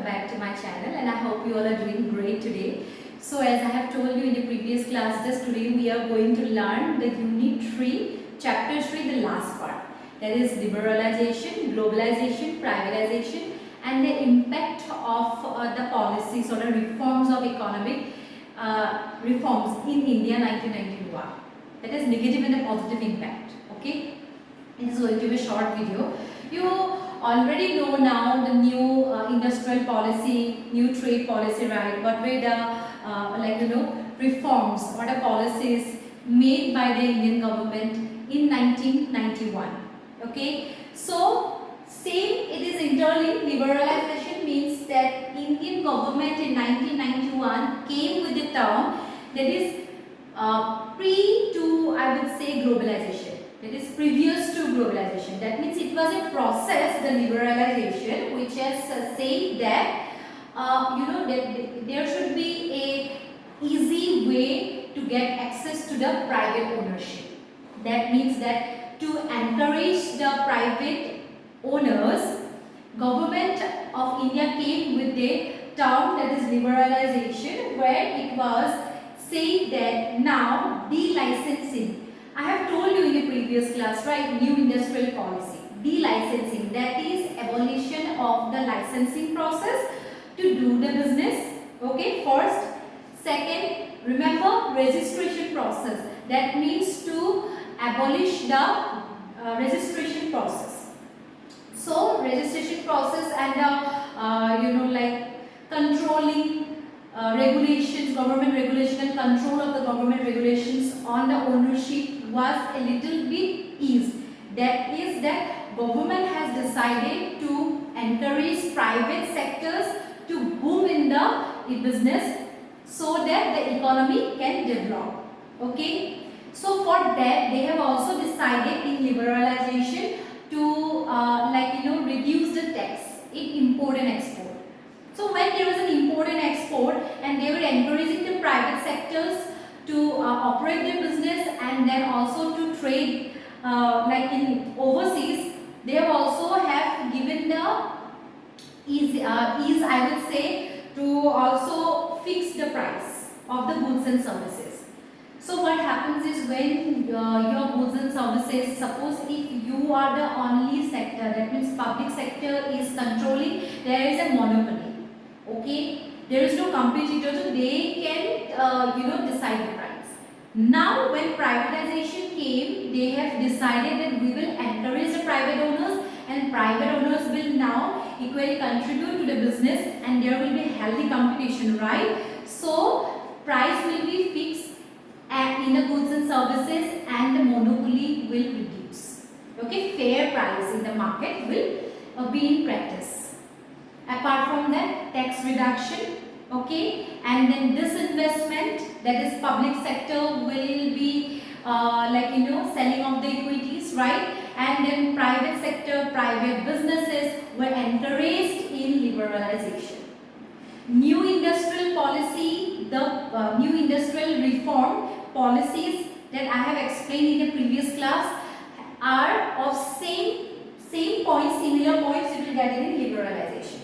welcome back to my channel, and I hope you all are doing great today. So as I have told you in the previous class, just today we are going to learn the Unit 3, Chapter 3, the last part. That is liberalization, globalization, privatization and the impact of the policies or the reforms of economic reforms in India 1991. That is negative and a positive impact. Okay, it is going to be a short video. You already know now the new industrial policy, new trade policy, right? What were the reforms or the policies made by the Indian government in 1991. Okay, so same it is interlinked. Liberalization means that Indian government in 1991 came with the term that is pre to, I would say, globalization. That is previous to globalization. That means it was a process, the liberalization, which has said that that there should be a easy way to get access to the private ownership. That means that to encourage the private owners, government of India came with a term that is liberalization, where it was saying that now delicensing. I have told you in the previous class, right? New industrial policy. Delicensing, that is abolition of the licensing process to do the business. Okay, first. Second, remember registration process. That means to abolish the registration process. So registration process and controlling regulations, government regulation and control of the government regulations on the ownership was a little bit eased. That is that government has decided to encourage private sectors to boom in the business so that the economy can develop. Okay, so for that they have also decided in liberalization to reduce the tax in import and export. So when there was an import and export, and they were encouraging the private sectors to operate their business and then also to trade in overseas, they have also have given the ease I would say to also fix the price of the goods and services. So what happens is when your goods and services, suppose if you are the only sector, that means public sector is controlling, there is a monopoly. Okay, there is no competitor, so they can decide the price. Now when privatization came, they have decided that we will encourage the private owners, and private owners will now equally contribute to the business, and there will be healthy competition, right? So price will be fixed in the goods and services, and the monopoly will reduce. Okay, fair price in the market will be in practice. Apart from that, tax reduction, okay, and then disinvestment, that is public sector will be selling of the equities, right? And then private sector, private businesses were encouraged in liberalization. New industrial policy, the new industrial reform policies that I have explained in the previous class are of same points, similar points you will get in liberalization.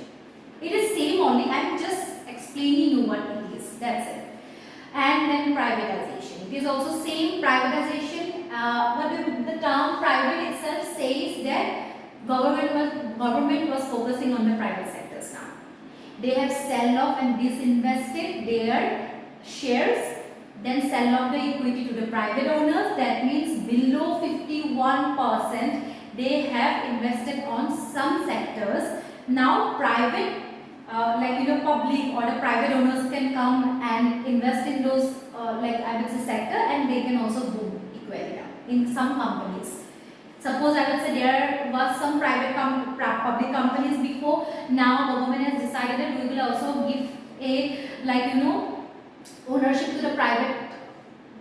It is same only, I am just explaining you what it is, that's it. And then privatization, it is also same privatization. The term private itself says that government was focusing on the private sectors now. They have sell off and disinvested their shares, then sell off the equity to the private owners. That means below 51% they have invested on some sectors. Now private public or the private owners can come and invest in those I would say sector, and they can also boom equally now in some companies. Suppose I would say there was some public companies before. Now government has decided that we will also give a ownership to the private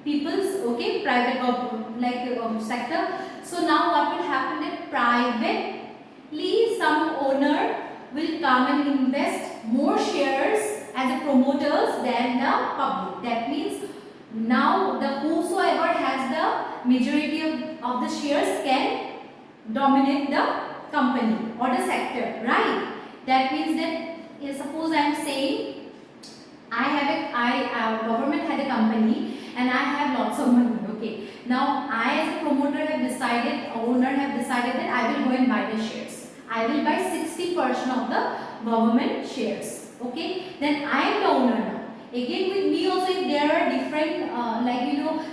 peoples, okay, private sector. So now what will happen that privately some owner will come and invest more shares as a promoters than the public. That means now the whosoever has the majority of the shares can dominate the company or the sector, right? That means that suppose I am saying government had a company and I have lots of money. Okay. Now I as a promoter have decided, owner have decided that I will go and buy the shares. I will buy 60% of the government shares. Okay. Then I am the owner now. Again with me also, if there are different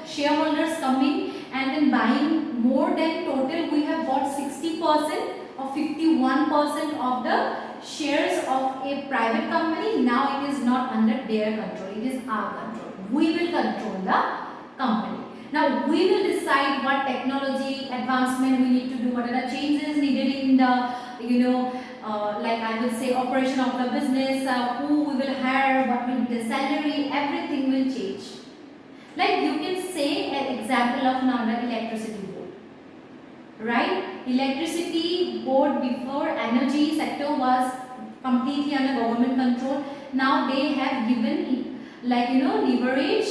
shareholders coming and then buying more than total, we have bought 60% or 51% of the shares of a private company. Now it is not under their control, it is our control. We will control the company. Now we will decide what technology advancement we need to do, what are the changes needed in the like I would say operation of the business, who we will hire, what will be the salary, everything will change. Like you can say an example of now the electricity board, right? Electricity board before energy sector was completely under government control. Now they have given leverage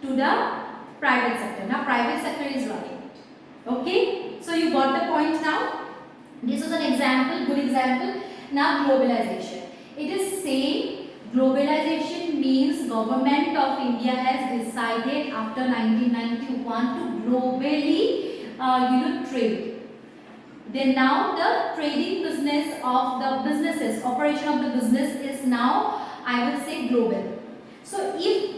to the private sector. Now private sector is running it. Okay, so you got the point now. This was an example, good example. Now globalization. It is saying globalization means government of India has decided after 1991 to globally trade. Then now the trading business of the businesses, operation of the business is now, I will say, global. So if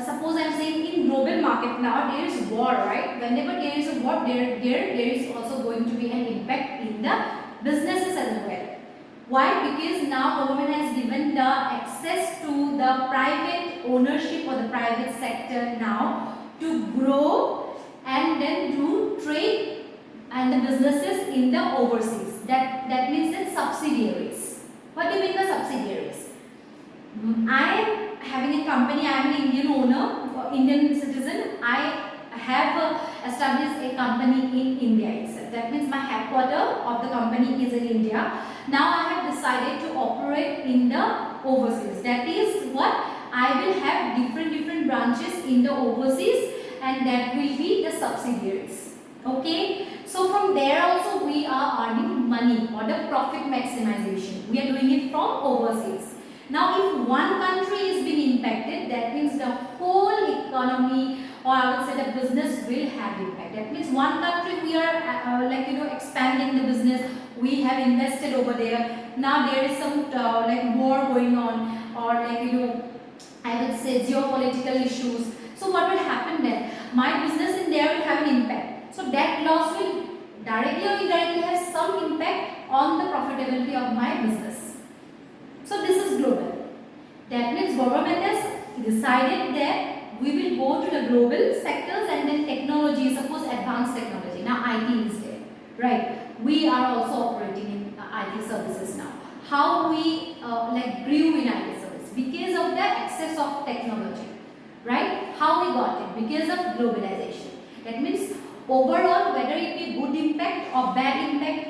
suppose I am saying in global market now there is war, right? Whenever there is a war, there is also going to be an impact in the businesses as well. Why? Because now government has given the access to the private ownership or the private sector now to grow and then do trade and the businesses in the overseas. That means that subsidiaries. What do you mean by subsidiaries? I am having a company, I am an Indian owner, Indian citizen. I have established a company in India itself. That means my headquarters of the company is in India. Now I have decided to operate in the overseas. That is what I will have different branches in the overseas, and that will be the subsidiaries. Okay. So from there also we are earning money or the profit maximization. We are doing it from overseas. Now if one country is being impacted, that means the whole economy, or I would say the business will have impact. That means one country we are expanding the business, we have invested over there. Now there is some war going on, or I would say geopolitical issues. So what will happen then? My business in there will have an impact. So that loss will directly or indirectly have some impact on the profitability of my business. So this is global. That means government has decided that we will go to the global sectors, and then technology, suppose advanced technology. Now IT is there, right? We are also operating in IT services now. How we grew in IT service? Because of the access of technology, right? How we got it? Because of globalization. That means overall, whether it be good impact or bad impact,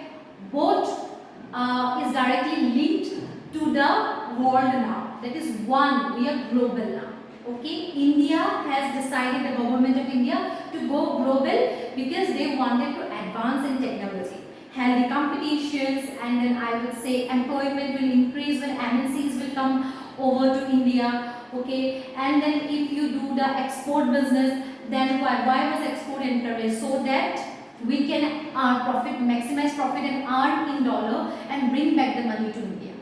both is directly linked to the world now. That is one, we are global now. Okay, India has decided, the government of India, to go global because they wanted to advance in technology. Healthy competitions, and then I would say employment will increase when MNCs will come over to India. Okay, and then if you do the export business, then why was export encouraged? So that we can earn profit, maximize profit and earn in dollar and bring back the money to India.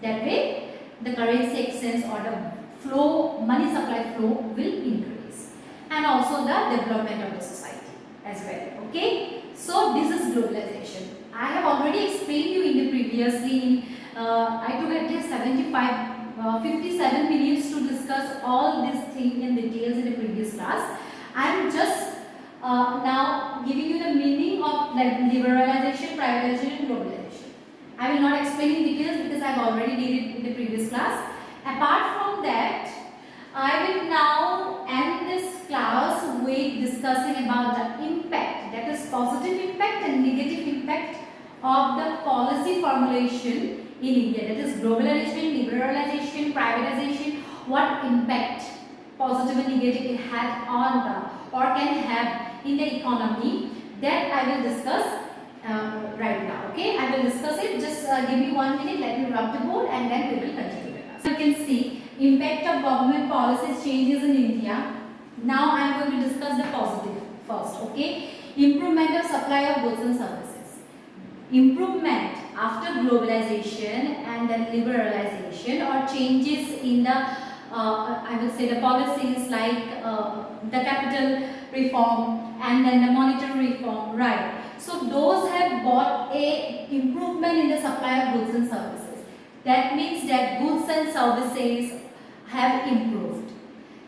That way the currency exchange or the flow, money supply flow will increase, and also the development of the society as well. Okay, so this is globalization. I have already explained you in the previously in I took at least 57 minutes to discuss all these things in details in the previous class. I am just now giving you the meaning of liberalization, privatization and globalization. I will not explain in details because I have already did it in the previous class. Apart from that, I will now end this class with discussing about the impact, that is positive impact and negative impact of the policy formulation in India, that is globalization, liberalization, privatization, what impact, positive and negative, it had on the or can have in the economy, that I will discuss right now. Okay, I will discuss it. Just give me 1 minute. Let me rub the board and then we will continue the class. You can see impact of government policies changes in India. Now I am going to discuss the positive first. Okay, improvement of supply of goods and services. Improvement after globalization and then liberalization or changes in the I would say the policies like the capital reform and then the monetary reform, right? So those have brought a improvement in the supply of goods and services. That means that goods and services have improved.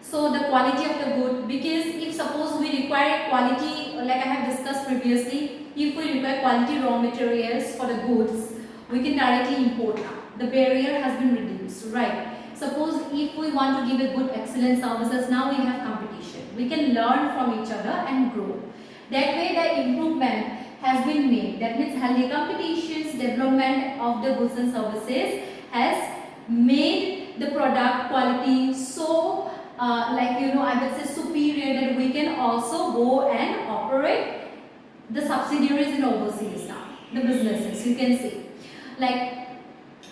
So the quality of the good, because if suppose we require quality, like I have discussed previously, if we require quality raw materials for the goods, we can directly import now. The barrier has been reduced, right? Suppose if we want to give a good excellent services, now we have competition. We can learn from each other and grow. That way the improvement has been made. That means healthy competitions, development of the goods and services has made the product quality so I would say superior that we can also go and operate the subsidiaries in overseas now, the businesses you can see. Like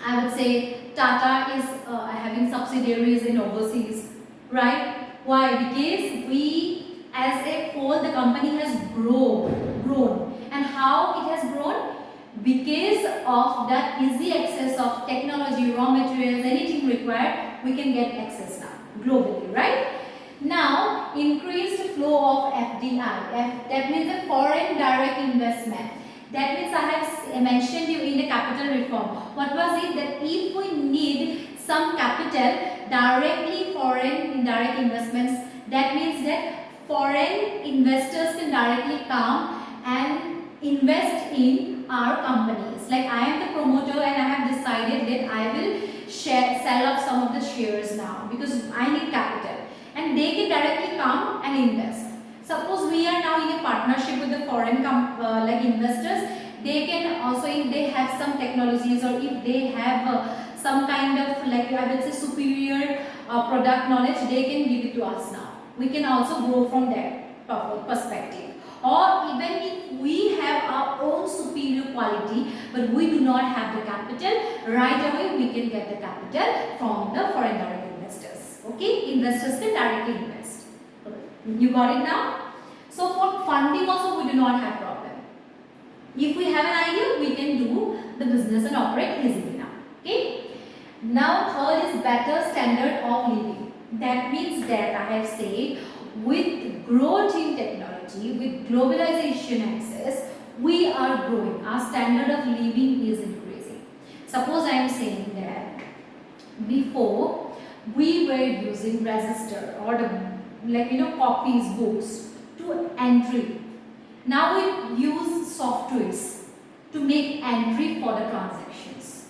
I would say Tata is having subsidiaries in overseas, right? Why? Because we as a whole the company has grown. And how it has grown? Because of that easy access of technology, raw materials, anything required, we can get access now globally, right? Now, increased flow of FDI. That means the foreign direct investment. That means I have mentioned you in the capital reform. What was it? That if we need some capital, directly foreign indirect investments, that means that foreign investors can directly come and invest in our companies. Like I am the promoter and I have decided that I will sell off some of the shares now because I need capital, and they can directly come and invest. Suppose we are now in a partnership with the foreign investors, they can also, if they have some technologies or if they have some kind of I would say superior product knowledge, they can give it to us now. We can also grow from that perspective. Or even if we have our own superior quality but we do not have the capital, right away we can get the capital from the foreign direct investors. Okay, investors can directly invest. You got it now? So for funding also we do not have problem. If we have an idea, we can do the business and operate easily now. Okay. Now third is better standard of living. That means that I have said with growth in technology, with globalization access, we are growing. Our standard of living is increasing. Suppose I am saying that before we were using register or the copies, books to entry. Now we use softwares to make entry for the transactions.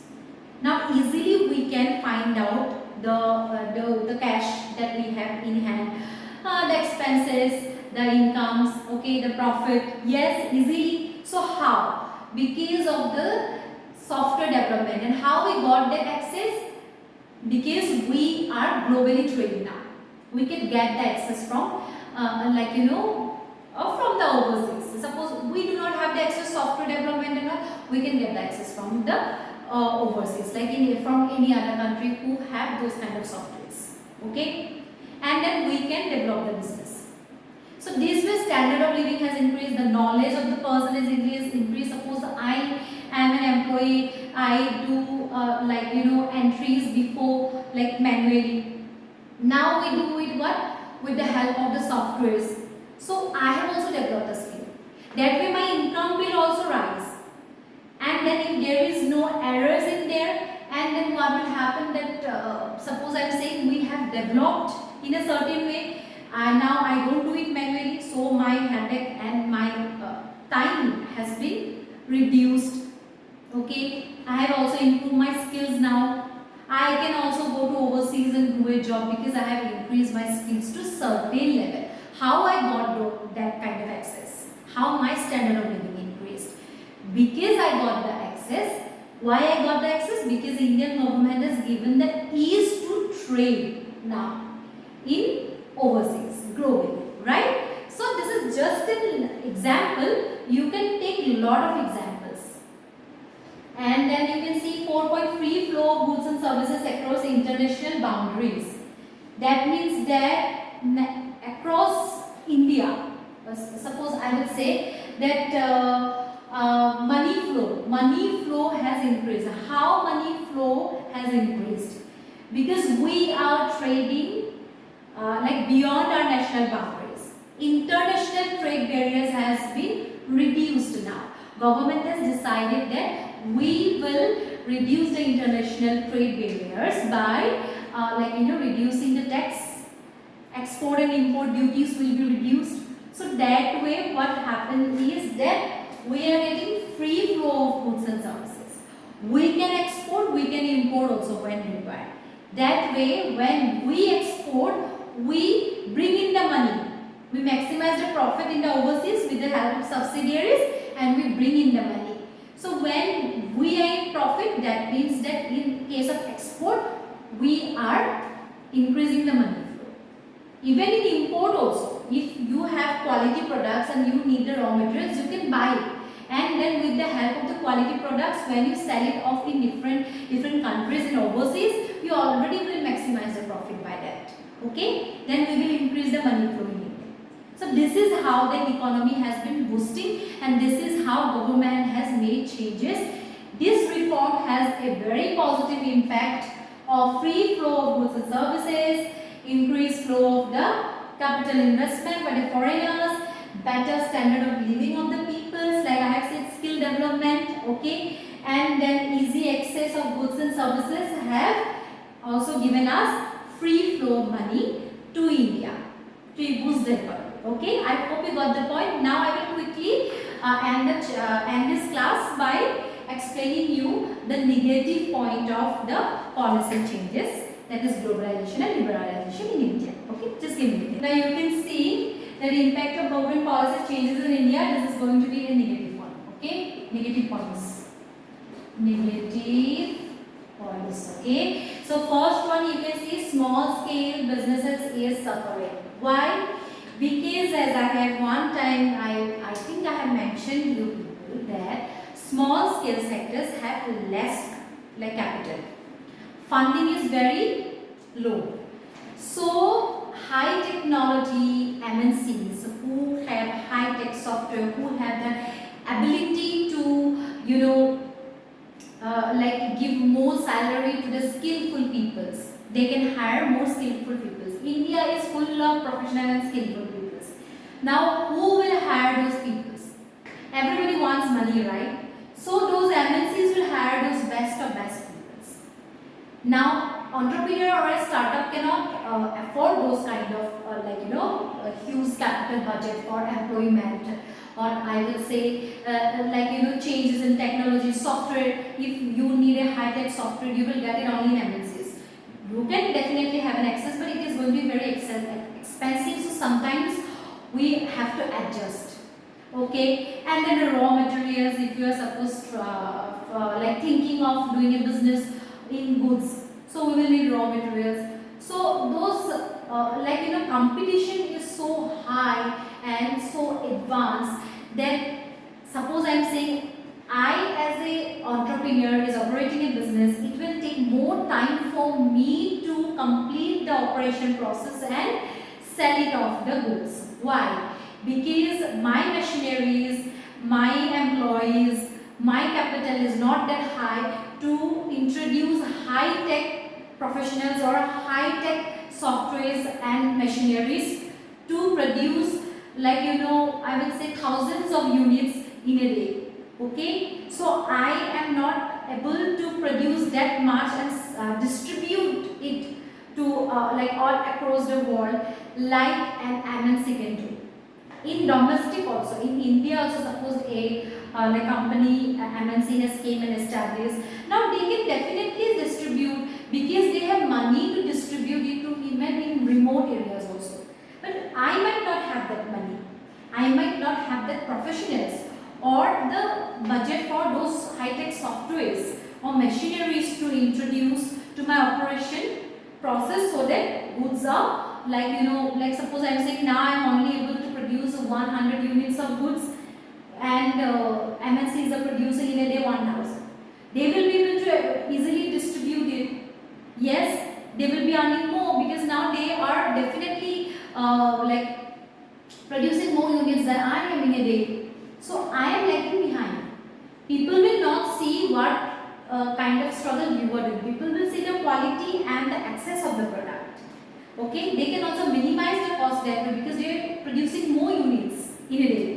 Now easily we can find out the cash that we have in hand, the expenses, the incomes, okay, the profit. Yes, easily. So how? Because of the software development. And how we got the access? Because we are globally trading now. We can get the access from from the overseas. Suppose we do not have the access software development and all, we can get the access from the overseas, from any other country who have those kind of softwares. Okay, and then we can develop the business. So this way standard of living has increased, the knowledge of the person is increased. Suppose I am an employee, I do entries before manually. Now we do it with the help of the softwares. So I have also developed the skill. That way my income will also rise. And then if there is no errors in there, and then what will happen that suppose I am saying we have developed in a certain way, and now I don't do it manually, so my headache and my time has been reduced. Okay, I have also improved my skills now. I can also go to overseas and do a job because I have increased my skills to certain level. How I got that kind of access? How my standard of living increased? Because I got the access. Why I got the access? Because Indian government has given the ease to trade now in overseas, globally, right? So this is just an example. You can take a lot of examples. And then you can see 4 point free flow of goods and services across international boundaries. That means that across India, suppose I would say that money flow has increased. How money flow has increased? Because we are trading like beyond our national boundaries. International trade barriers has been reduced now. Government has decided that we will reduce the international trade barriers by reducing the tax. Export and import duties will be reduced. So that way what happens is that we are getting free flow of goods and services. We can export, we can import also when required. That way when we export, we bring in the money. We maximize the profit in the overseas with the help of subsidiaries and we bring in the money. So when we are in profit, that means that in case of export, we are increasing the money flow. Even in import also, if you have quality products and you need the raw materials, you can buy it. And then with the help of the quality products, when you sell it off in different countries and overseas, you already will maximize the profit by that. Okay? Then we will increase the money flow in India. So this is how the economy has been boosting and this is how government has made changes. This reform has a very positive impact of free flow of goods and services, increased flow of the capital investment by the foreigners, better standard of living of the peoples, like I have said, skill development, okay, and then easy access of goods and services have also given us free flow of money to India to boost the economy. Okay, I hope you got the point. Now I will quickly end this class by explaining you the negative point of the policy changes, that is globalization and liberalization in India. Okay, just give me a minute. Now you can see that the impact of government policy changes in India. This is going to be a negative one. Okay, negative points. Negative points. Okay. So first one you can see small scale businesses is suffering. Why? Because as I have one time, I think I have mentioned you people that small scale sectors have less like capital. Funding is very low. So high technology MNCs who have high tech software, who have the ability to give more salary to the skillful peoples. They can hire more skillful peoples. India is full of professional and skillful peoples. Now who will hire those peoples? Everybody wants money, right? So those MNCs will hire those best of best peoples. Now entrepreneur or a startup cannot afford those kind of a huge capital budget for employment, or I will say changes in technology, software. If you need a high-tech software, you will get it only in MNCs. You can definitely have an access, but it is going to be very expensive, so sometimes we have to adjust. Okay, and then the raw materials, if you are supposed to thinking of doing a business in goods, so we will need raw materials. So those competition is so high and so advanced that suppose I am saying I as a entrepreneur is operating a business, it will take more time for me to complete the operation process and sell it off the goods. Why? Because my machineries, my employees, my capital is not that high to introduce high-tech professionals or high-tech softwares and machineries to produce I would say thousands of units in a day. Okay, so I am not able to produce that much and distribute it to all across the world like an MNC can do. In domestic also, in India also, suppose a company MNC has came and established. Now they can definitely distribute because they have money to distribute it to even in remote areas also. But I might not have that money. I might not have that professionals or the budget for those high-tech softwares or machineries to introduce to my operation process so that goods are suppose I am saying now I am only able to produce 100 units of goods and MNCs are producing in a day 1000. They will be able to easily distribute it. Yes, they will be earning more because now they are definitely like producing more units than I am in a day. So I am lagging behind. People will not see what kind of struggle you are doing. People will see the quality and the access of the product. Okay, they can also minimize the cost that way because they are producing more units in a day.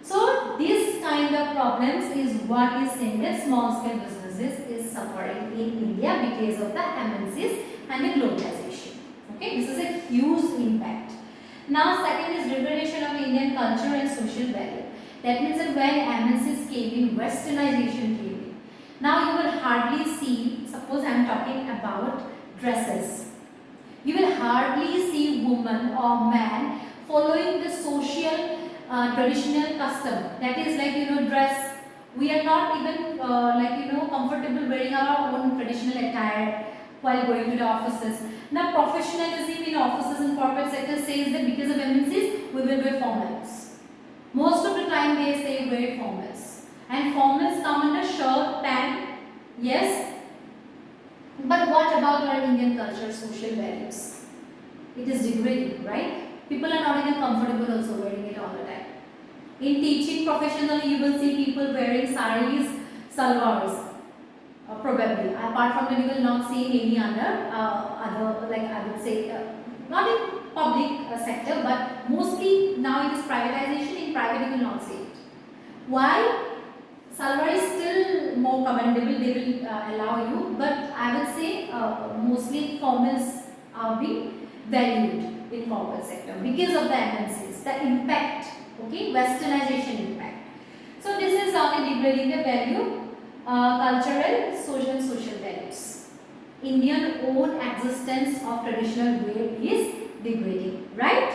So this kind of problems is what is saying that small scale businesses is suffering in India because of the MNCs and the globalization. Okay, this is a huge impact. Now second is degradation of Indian culture and social value. That means that when MNCs came in, westernization came in. Now you will hardly see, suppose I am talking about dresses. You will hardly see woman or man following the social traditional custom. That is like dress. We are not even comfortable wearing our own traditional attire while going to the offices. Now professionalism in offices and corporate sector says that because of MNCs we will wear formals. Most of the time they say wear formals. And formals come under shirt, pant, yes. But what about our Indian culture, social values? It is degrading, right? People are not even comfortable also wearing it all the time. In teaching professionally, you will see people wearing saris, salwars, probably. Apart from that, you will not see in any other like I would say, not in public sector, but mostly now it is privatization. In private, you will not see it. Why? Salwar is still more commendable, they will allow you, but I would say mostly formals are being valued in corporate sector because of the MNCs, the impact, okay, westernization impact. So this is only degrading the value, cultural, social values. Indian own existence of traditional way is degrading, right?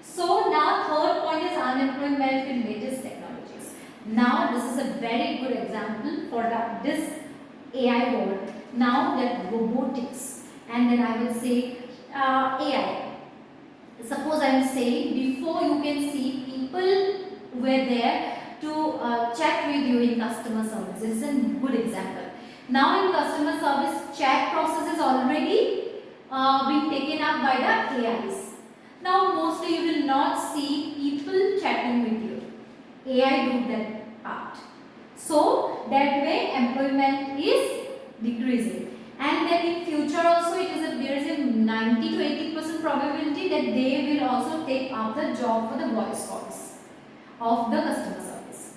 So now third point is unemployment in latest technologies. Now this is a very good example for this AI world. Now that robotics and then I will say AI. Suppose I am saying before you can see people were there to chat with you in customer service. This is a good example. Now in customer service chat process is already being taken up by the AIs. Now mostly you will not see people chatting with you. AI do that part. So that way employment is decreasing. And then in future also there is a 90 to 80% probability that they will also take up the job for the voice calls of the customer service.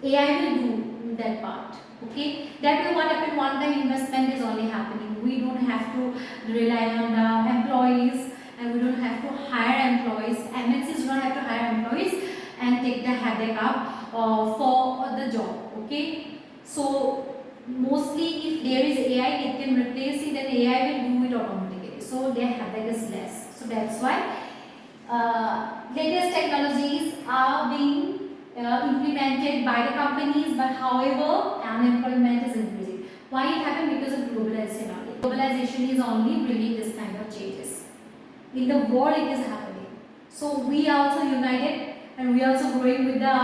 AI will do that part. Okay, that way what happened, one time investment is only happening. We don't have to rely on the employees and we don't have to hire employees. MNCs do not have to hire employees and take the headache up for the job. Okay, so mostly if there is AI, it can replace it and AI will do it automatically. So their headache is less. So that's why latest technologies are being implemented by the companies, but however unemployment is increasing. Why it happened? Because of globalization only. Globalization is only bringing this kind of changes. In the world it is happening. So we are also united and we are also growing with the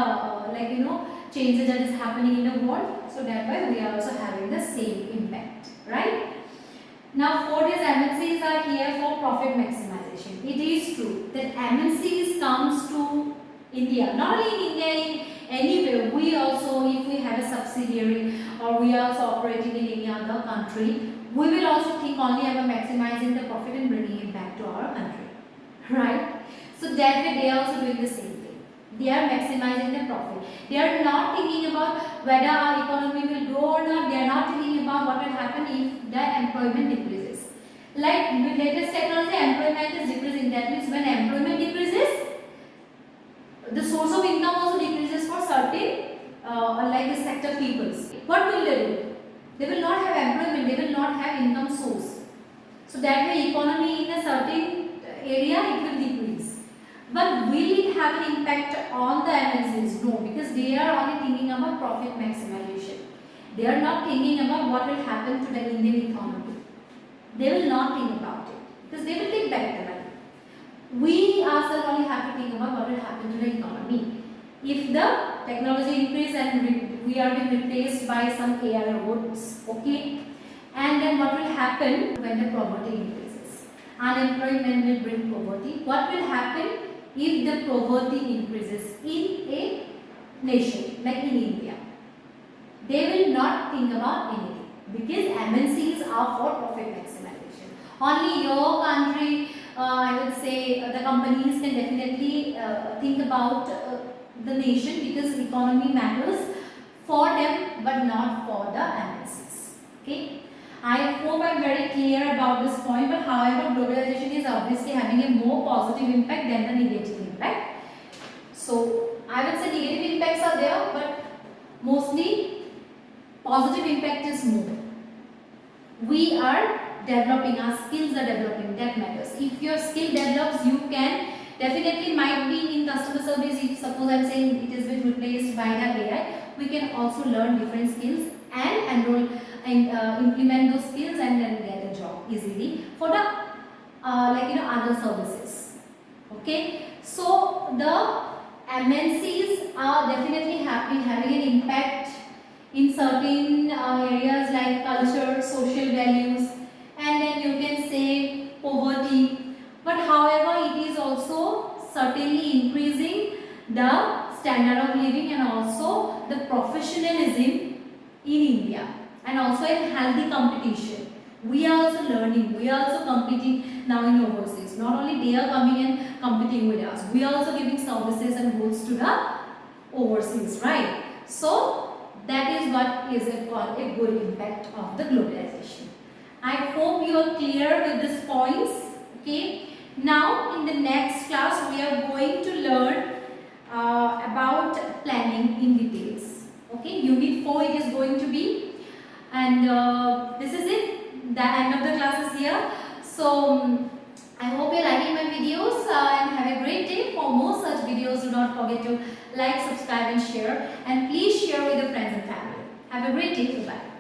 changes that is happening in the world. So that way we are also having the same impact, right? Now fourth is MNCs are here for profit maximization. It is true that MNCs comes to India, not only in India, in anywhere. We also, if we have a subsidiary or we are also operating in any other country, we will also think only about maximizing the profit and bringing it back to our country, right? So that way they are also doing the same thing. They are maximizing the profit. They are not thinking about whether our economy will grow or not. They are not thinking about what will happen if the employment decreases. Like with latest technology, employment is decreasing. That means when employment decreases, the source of income also decreases for certain like the sector peoples. What will they do? They will not have employment. They will not have income source. So that way economy in a certain area it will decrease. But will it have an impact on the MNCs? No, because they are only thinking about profit maximization. They are not thinking about what will happen to the Indian economy. They will not think about it because they will take back the money. We ourselves only have to think about what will happen to the economy. If the technology increase and we are being replaced by some AI robots. Okay, and then what will happen when the poverty increases? Unemployment will bring poverty. What will happen if the poverty increases in a nation like in India? They will not think about anything because MNCs are for profit maximization. Only your country, I would say, the companies can definitely think about the nation because economy matters for them but not for the MNCs. Okay, I hope I'm very clear about this point. But however, globalization is obviously having a more positive impact than the negative impact. So I would say negative impacts are there, but mostly positive impact is more. We are developing, our skills are developing, that matters. If your skill develops, you can definitely might be in customer service. If suppose I'm saying it has been replaced by the AI, we can also learn different skills and enroll and implement those skills and then get a job easily for the other services. Okay, so the MNCs are definitely having an impact in certain areas like culture, social values, and then you can say poverty. But however, it is also certainly increasing the standard of living and also the professionalism in India, and also a healthy competition. We are also learning, we are also competing now in overseas. Not only they are coming and competing with us, we are also giving services and goods to the overseas, right? So that is what is called a good impact of the globalization. I hope you are clear with these points. Okay, now in the next class we are going to learn about planning in details. Okay, unit 4 it is going to be, and this is it. The end of the class is here. So I hope you're liking my videos and have a great day. For more such videos, do not forget to like, subscribe and share, and please share with your friends and family. Have a great day. Bye.